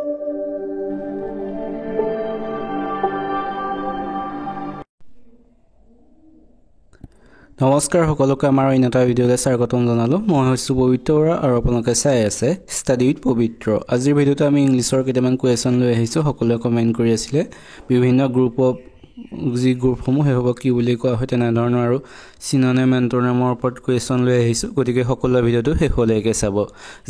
নমস্কাৰ সকলোকে আমাৰ অন্য ভিডিঅ'লৈ স্বাগতম জনালো মই হৈছো পবিত্ৰ আৰু আপোনালোকে চাই আছে ষ্টাডি উইথ পবিত্ৰ আজিৰ ভিডিঅ'ত আমি ইংলিছৰ কেইটামান কোৱেশ্চন লৈ আহিছো সকলোৱে কমেন্ট কৰি আছিল বিভিন্ন গ্ৰুপ অফ জি গ্ৰুপসমূহ হ'ব কি বুলি কোৱা হয় তেনে ধৰণৰ আৰু সিনোনিম এন্টোনিমৰ ওপৰত কোৱেশ্চন লৈ আহিছো গতিকে সকলো ভিডিঅ'টো শেষলৈকে চাব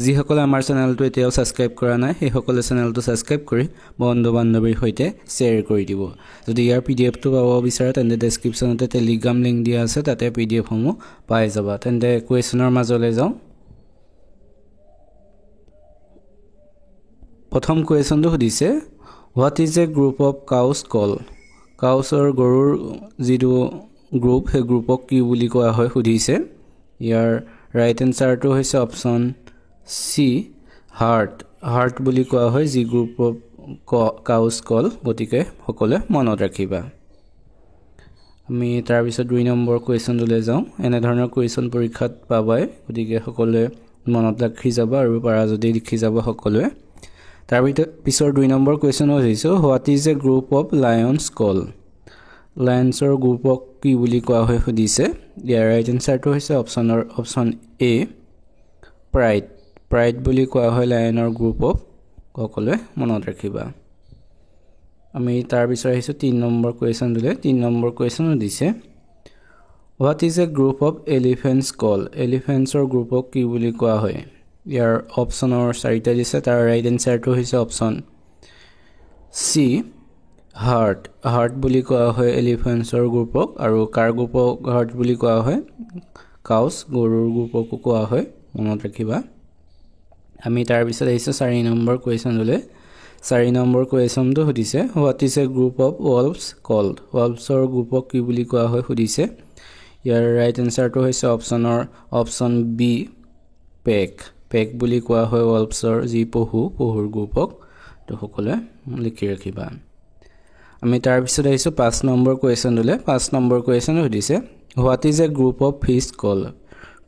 যি সকলে আমাৰ চেনেলটো এতিয়াও সাবস্ক্ৰাইব কৰা নাই সেই সকলে চেনেলটো সাবস্ক্ৰাইব কৰি বন্ধু বান্ধৱীৰ সৈতে শেয়াৰ কৰি দিব যদি ইয়াৰ পিডিএফটো পাব বিচাৰে তেন্তে ডেসক্ৰিপচনতে টেলিগ্ৰাম লিংক দিয়া আছে তাতে পিডিএফ সমূহ পাই যাবা তেন্তে কোৱেশ্চনৰ মাজলৈ যাও প্ৰথম কোৱেশ্চনটো সুধিছে what is a group of cows called কাউছৰ গৰুৰ যিটো গ্ৰুপ হে গ্ৰুপক কি বুলি কোৱা হয় সুধিছে ইয়াৰ ৰাইট এনসাৰটো হৈছে অপচন সি হাৰ্ট বুলি কোৱা হয় যি গ্ৰুপ অফ কাউছ কল গতিকে সকলে মনত ৰাখিবা আমি তাৰ পিছত 2 নম্বৰ কোৱেশ্চনলৈ যাও এনে ধৰণৰ কোৱেশ্চন পৰীক্ষাত পাবাই গতিকে সকলে মনত ৰাখি যাবা আৰু পাৰা যদি লিখি যাবা সকলোৱে তাৰ পিছৰ 2 নম্বৰ কোৱেশ্চন হৈছে what is a group of lions called লায়নছৰ গ্ৰুপক কি বুলি কোৱা হয় সুধিছে ইয়াৰ ৰাইট এনসাৰটো হৈছে অপচন এ প্ৰাইড বুলি কোৱা হয় লায়নৰ গ্ৰুপক সকলোৱে মনত ৰাখিবা আমি তাৰ পিছৰ আহিছো 3 নম্বৰ কোৱেশ্চন দিলে 3 নম্বৰ কোৱেশ্চন দিছে what is a group of elephants called elephants or গ্ৰুপক কি বুলি কোৱা হয় ইয়াৰ অপচনৰ 4টা দিছে তাৰ ৰাইট এনসাৰটো হৈছে অপচন সি হাৰ্ট বুলি কোৱা হয় এলিফেন্টছৰ গ্ৰুপক আৰু কাৰ গ্ৰুপক হাৰ্ট বুলি কোৱা হয় কাউছ গৰুৰ গ্ৰুপক কোৱা হয় মনত ৰাখিবা আমি তাৰ পিছত আহিছো 4 নম্বৰ কোৱেশ্চনলৈ 4 নম্বৰ কোৱেশ্চনটো সুধিছে what is a group of wolves called wolvesৰ গ্ৰুপক কি বুলি কোৱা হয় সুধিছে ইয়াৰ ৰাইট এনসাৰটো হৈছে অপচন বি পেক বুলি কোৱা হয় wolvesৰ যি পহুৰ গ্ৰুপক তো সকলে লিখি ৰাখিবা আমি তাৰ পিছত আহিছো 5 নম্বৰ কোৱেশ্চনলৈ 5 নম্বৰ কোৱেশ্চন সুধিছে what is a group of fish called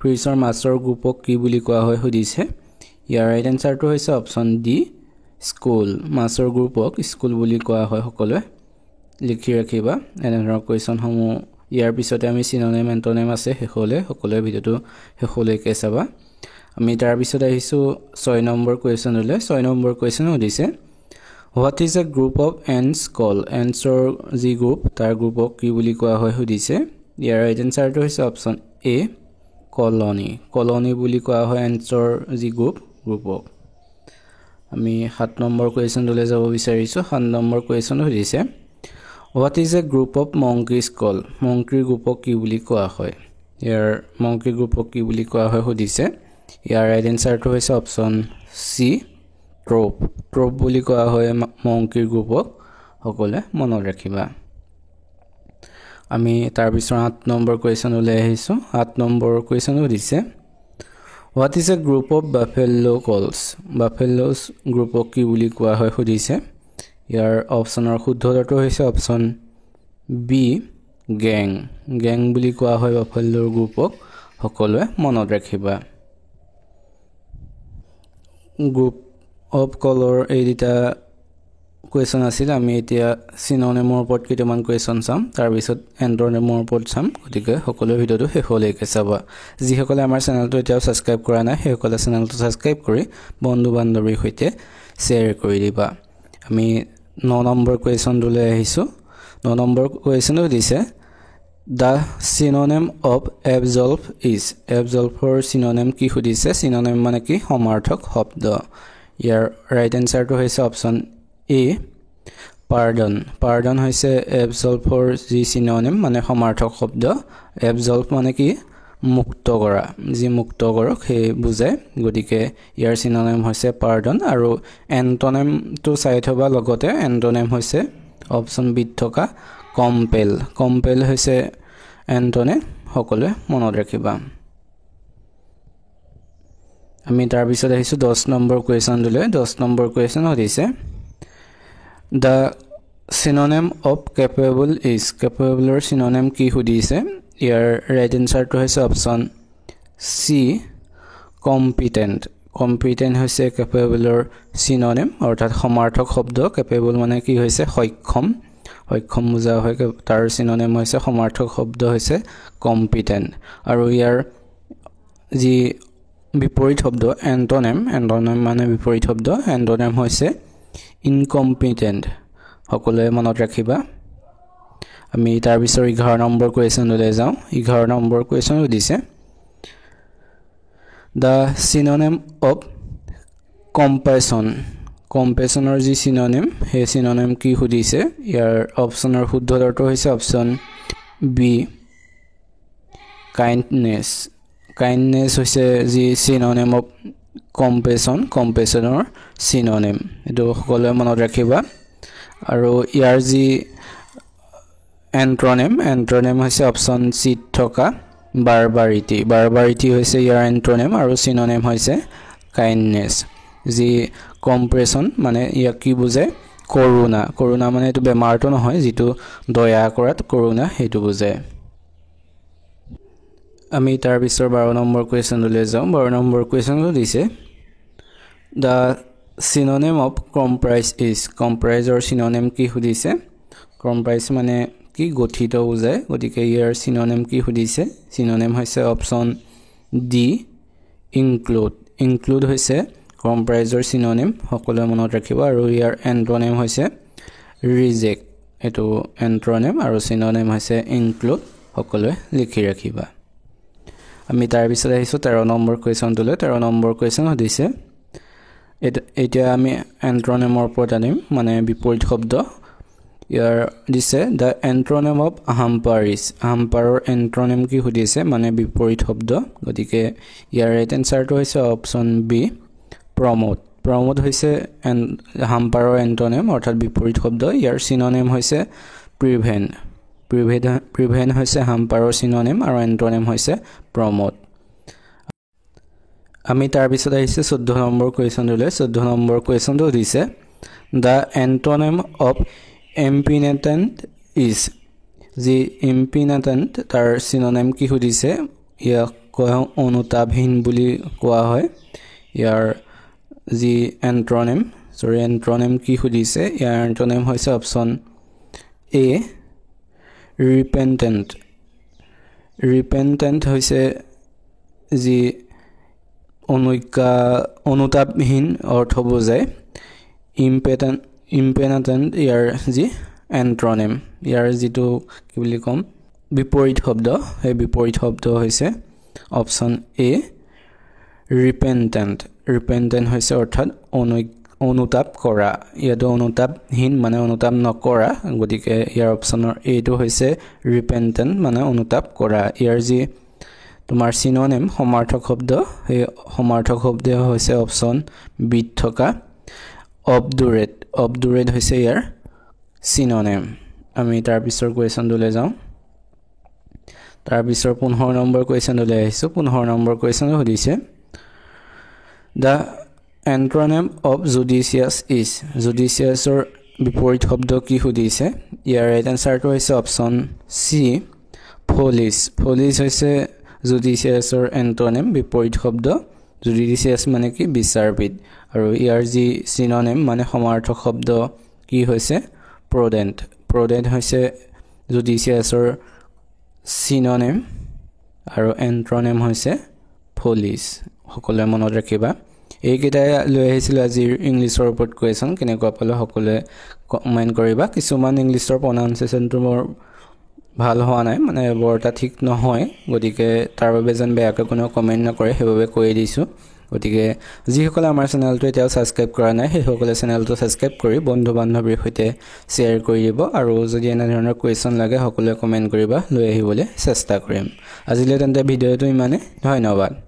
ফিছৰ মাছৰ গ্ৰুপক কি বুলি কোৱা হয় সুধিছে ইয়াৰ ৰাইট এনসাৰটো হৈছে অপচন ডি স্কুল মাছৰ গ্ৰুপক স্কুল বুলি কোৱা হয় সকলোৱে লিখি ৰাখিবা এনে ধৰণৰ কোৱেশ্চন সমূহ ইয়াৰ পিছতে আমি সিনোনিম এন্টোনিম আছে হেকলে সকলোৱে ভিডিওটো হেকলৈকে চাবা আমি তাৰ পিছত আহিছো 6 নম্বৰ কোৱেশ্চনলৈ 6 নম্বৰ কোৱেশ্চন সুধিছে what is a group of ants called antsৰ যি গ্ৰুপ তাৰ গ্ৰুপক কি বুলি কোৱা হয় সুধিছে ইয়াৰ ৰাইট এনসাৰটো হৈছে অপচন এ কলনী বুলি কোৱা হয় antsৰ যি গ্ৰুপক আমি 7 নম্বৰ কোৱেশ্চনলৈ যাব বিচাৰিছো 7 নম্বৰ কোৱেশ্চন সুধিছে what is a group of monkeys called monkey গ্ৰুপক কি বুলি কোৱা হয় ইয়াৰ monkey গ্ৰুপক কি বুলি কোৱা হয় সুধিছে ইয়াৰ ৰাইট এনসাৰটো হৈছে অপচন সি ট্ৰপ বুলি কোৱা হয় monkey গ্ৰুপক সকলে মনত ৰাখিবা আমি তাৰ পিছত 8 নম্বৰ কোৱেশ্চনলৈ আহিছো 8 নম্বৰ কোৱেশ্চন সুধিছে what is a group of buffalo called buffaloes গ্ৰুপক কি বুলি কোৱা হয় সুধিছে ইয়াৰ অপচনৰ শুদ্ধটো হৈছে অপচন বি গেং বুলি কোৱা হয় বাফেলোৰ গ্ৰুপক সকলোৱে মনত ৰাখিবা গ্ৰুপ অফ কলৰ এই দুটা কোৱেশ্চন আছিল আমি এতিয়া সিনোনিমৰ ওপৰত কেইটামান কোৱেশ্চন চাম তাৰ পিছত এন্টোনিমৰ ওপৰত চাম গতিকে সকলো ভিডিওটো শেষলৈকে চাবা যি সকলে আমাৰ চেনেলটো এতিয়াও সাবস্ক্ৰাইব কৰা নাই সেই সকলে চেনেলটো সাবস্ক্ৰাইব কৰি বন্ধু বান্ধৱীৰ সৈতে শেয়াৰ কৰি দিবা আমি 9 নম্বৰ কোৱেশ্চনলৈ আহিছো 9 নম্বৰ কোৱেশ্চন দিছে the synonym of absolve is absolveৰ synonym কি সুধিছে synonym মানে কি সমাৰ্থক শব্দ ইয়াৰ ৰাইট এনসাৰটো হৈছে অপচন এ pardon হৈছে absolveৰ যি synonym মানে সমাৰ্থক শব্দ absolve মানে কি মুক্ত কৰা যি মুক্ত কৰক হে বুজায় গতিকে ইয়াৰ synonym হৈছে pardon আৰু antonym to চাই থবা লগতে antonym হৈছে অপচন বি থকা compel হৈছে antonym সকলে মনত ৰাখিবা আমি তাৰ পিছত আহিছো 10 নম্বৰ কোৱেশ্চন দিলে 10 নম্বৰ কোৱেশ্চন হৈছে the synonym of capable is capableৰ synonym কি সুধিছে ইয়াৰ ৰাইট এনসাৰটো হৈছে অপচন সি কম্পিটেণ্ট হৈছে কেপেবলৰ চিননিম অৰ্থাৎ সমাৰ্থক শব্দ কেপেবল মানে কি হৈছে সক্ষম সক্ষম বুজা হয় তাৰ চিননিম হৈছে সমাৰ্থক শব্দ হৈছে কম্পিটেণ্ট আৰু ইয়াৰ যি বিপৰীত শব্দ এন্টোনিম মানে বিপৰীত শব্দ এন্টোনিম হৈছে ইনকম্পিটেণ্ট সকলোৱে মনত ৰাখিবা আমি তাৰ পিছৰ 11 নম্বৰ কোৱেশ্চনলৈ যাওঁ 11 নম্বৰ কোৱেশ্চন দিছে The synonym of compassion compassionৰ যি synonym হে synonym কি সুধিছে ইয়াৰ অপচনৰ শুদ্ধ উত্তৰটো হৈছে অপচন বি kindness kindness হৈছে যি synonym of compassionৰ synonym এটো সকলোৱে মনত ৰাখিবা আৰু ইয়াৰ যি antonym হৈছে অপচন সি থকা barbarity হৈছে ইয়াৰ antonym আৰু synonym হৈছে kindness যি compassion মানে ইয়াক কি বুজায় কৰুণা মানে এটো বেমাৰটো নহয় যেটো দয়া কৰাত কৰুণা হেতু বুজায় আমি তাৰ পিছৰ 12 নম্বৰ কোৱেশ্চনলৈ যাওঁ 12 নম্বৰ কোৱেশ্চনটো দিছে The synonym of comprise is compriseৰ synonym কি সুধিছে comprise মানে কি গঠিত বুজায় গতিকে ইয়াৰ synonym কি সুধিছে synonym হৈছে অপচন ডি include হৈছে compriseৰ synonym সকলোৱে মনত ৰাখিবা আৰু ইয়াৰ antonym হৈছে reject এটো antonym আৰু synonym হৈছে include সকলোৱে লিখি ৰাখিবা আমি তাৰ পিছত আহিছো 13 নম্বৰ কোৱেশ্চনটোলৈ 13 নম্বৰ কোৱেশ্চন দিছে এতিয়া আমি antonymৰ ওপৰত আনিম মানে বিপৰীত শব্দ ইয়াৰ দিছে the antonym of hamper is hamperৰ antonym কি সুধিছে মানে বিপৰীত শব্দ গতিকে ইয়াৰ ৰাইট আনসাৰটো হৈছে অপচন বি promote হৈছে hamperৰ antonym অৰ্থাৎ বিপৰীত শব্দ ইয়াৰ synonym হৈছে prevent হৈছে hamperৰ synonym আৰু antonym হৈছে promote আমি তাৰ পিছত আহিছে 14 নম্বৰ কোৱেশ্চনলৈ 14 নম্বৰ কোৱেশ্চনটো দিছে the antonym of impenitent is যি impenitent তাৰ synonym কি সুধিছে ইয়াক কোৱা অনুতাপহীন বুলি কোৱা হয় ইয়াৰ যি antonym কি সুধিছে ইয়াৰ antonym হৈছে অপচন এ repentant হৈছে যি অনুতাপহীন অৰ্থ বুজায় impenitent ইয়াৰ যি antonym ইয়াৰ যিটো কি বুলি কম বিপৰীত শব্দ এই বিপৰীত শব্দ হৈছে অপচন এ repentant হৈছে অৰ্থাৎ অনুতাপ কৰা ইয়াটো অনুতাপহীন মানে অনুতাপ নকৰা গতিকে ইয়াৰ অপচনৰ এটো হৈছে repentant মানে অনুতাপ কৰা ইয়াৰ যি তোমাৰ synonym সমাৰ্থক শব্দ এই সমাৰ্থক শব্দ হৈছে অপচন বি থকা obdurate হৈছে ইয়াৰ synonym আমি তাৰ পিছৰ কোৱেশ্চনলৈ যাওঁ তাৰ পিছৰ 15 নম্বৰ কোৱেশ্চনলৈ আহিছো 15 নম্বৰ কোৱেশ্চন সুধিছে The antonym of judicious is judiciousৰ বিপৰীত শব্দ কি সুধিছে ইয়াৰ ৰাইট আনসাৰটো হৈছে অপচন সি police হৈছে judiciousৰ antonym বিপৰীত শব্দ judicious মানে কি বিচাৰবিদ আৰু ইয়াৰ যি synonym মানে সমাৰ্থক শব্দ কি হৈছে prudent হৈছে judiciousৰ synonym আৰু antonym হৈছে police সকলোৱে মনত ৰাখিবা এইকেইটা লৈ আহিছিল আজিৰ ইংলিছৰ ওপৰত কোৱেশ্চন কেনেকুৱা পালে সকলোৱে কমেন্ট কৰিবা কিছুমান ইংলিছৰ প্ৰনাউন্সিয়েচনটো মোৰ ভাল হোৱা নাই মানে বৰটা ঠিক নহয় গতিকে তাৰ বাবে যেন বেয়াকৈ কোনো কমেন্ট নকৰে হেবাবে কৈ দিছো গতিকে যিসকলে আমাৰ চেনেলটো এতিয়া সাবস্ক্ৰাইব কৰা নাই সেইসকলে চেনেলটো সাবস্ক্ৰাইব কৰি বন্ধু বান্ধৱীৰ সৈতে শ্বেয়াৰ কৰি দিব আৰু যদি এনে ধৰণৰ কোৱেশ্চন লাগে সকলোৱে কমেন্ট কৰিবা লৈ আহিবলৈ চেষ্টা কৰিম আজিলৈ তেন্তে ভিডিঅ'টো ইমানে ধন্যবাদ